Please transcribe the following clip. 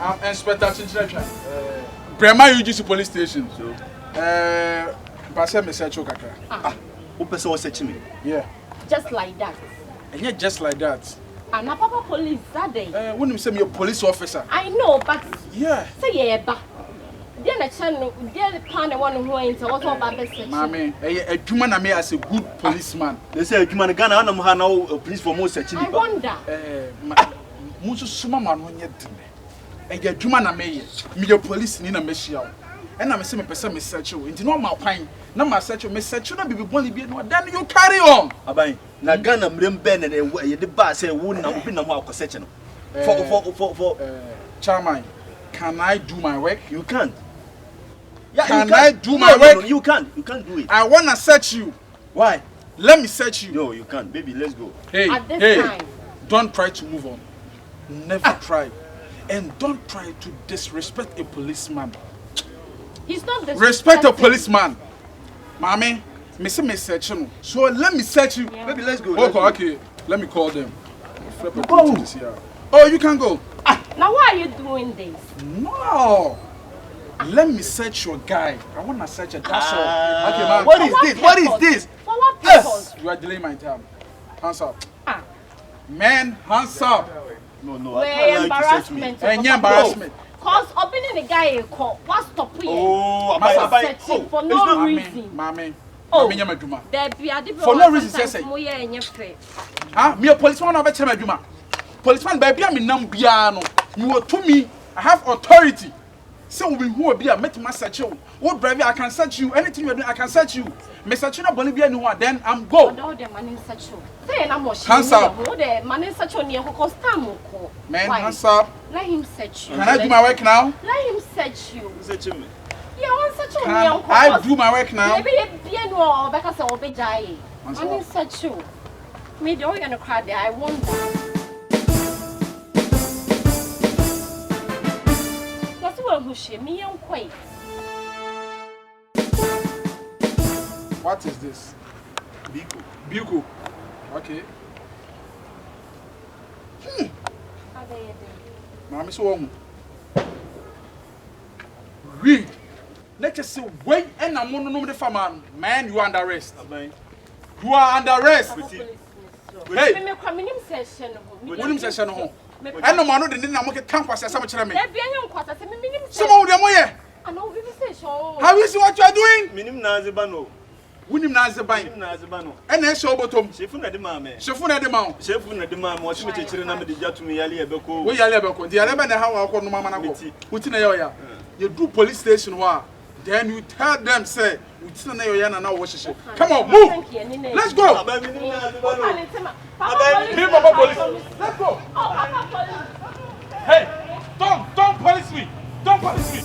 I'm Inspector Chinchina. Brema UGC police station. So, Pastor Messacho Kakra. who person was searching me? Yeah. Just like that. And yet just like that. And a papa police that day. When you say me a police officer. I know, but Yeah. say yeah, but then a channel, the pan one who ain't also about the section. Mammy, a human I as a good policeman. They say, "Come on, Ghana, I'm now police for more searching." I wonder. Musu suma man when you did. And your human I may me your police in a meshia. And I'm a semi person, Miss Satchel. Into no my pine. No, my Satchel, Miss Satchel, be only be no, then you carry on. Abai, na Ghana mrem ben and the bar say, "Wouldn't have been a more searching." For Chairman, can I do my work? you can't. Yeah, Can you I can't. do my No, work? no, you can't. You can't do it. I wanna search you. Why? Let me search you. No, you can't. Baby, let's go. Hey, At this hey, time. don't try to move on. Never try. And don't try to disrespect a policeman. He's not the Respect a policeman. Mommy, me say me search you. So let me search you. Yeah. Baby, let's go. Okay, okay. Let me call them. Go. Oh, you can go. Now why are you doing this? No. Let me search your guy. I wanna search it. That's all. Okay, man. What is this? What is this? For what purpose? You are delaying my time. Hands up. Ah, Man, hands up. No, I where can't allow you to search me. embarrassment. And yeah, embarrassment. Cause opening the guy a call. What's stop here? Oh, Masa, searching for no Mommy, reason. mommy. Oh. Mommy, nyama dwuma. There be a different For no reason, say. say. Ah, me a policeman over tell me dwuma. Policeman baby am nam bia no. You to me. I have authority. So we who be a met my search you. What driver I can search you. Anything you do I can search you. Me search you na Bolivia no one then I'm go. All the man in search you. Say na mo. Hands up. All the man in search you near cause time ko. Man, hands up. Let him search you. Can I do my work now? Let him search you. Searching me. Yeah, one search you. Can I do my work now? Maybe be no because I will be dying. Hands Man in up. search you. Me don't gonna cry there. I wonder. Me young quite. What is this? Biko. Bugle. Okay. Mommy, so read. Let us say, wait, and I'm going to know the farmer. Man, you are under arrest. Abai. You are under arrest. Hey, Me come in session. what do you say? And no man, didn't know what can pass as I'm telling me. There be a young quarter. Say me Some of them way. I know we say so. Have you seen what you are doing? Minim nazibano. Winning Nazabine. Minim nazibano. And then show bottom. Shefu na de mame. Shafuna de Mount. Shefu na de mame. Wasi me chire na me de jatu me yale ebeko. We are level. The 11 how I call no mama. Within a year. You do police station war. Then you tell them, say, within a year and now wash it. Come on, move. Let's go. Abai minim nazibano. Papa police. Let's go. Oh, Papa police. Hey, don't police me. Don't police me.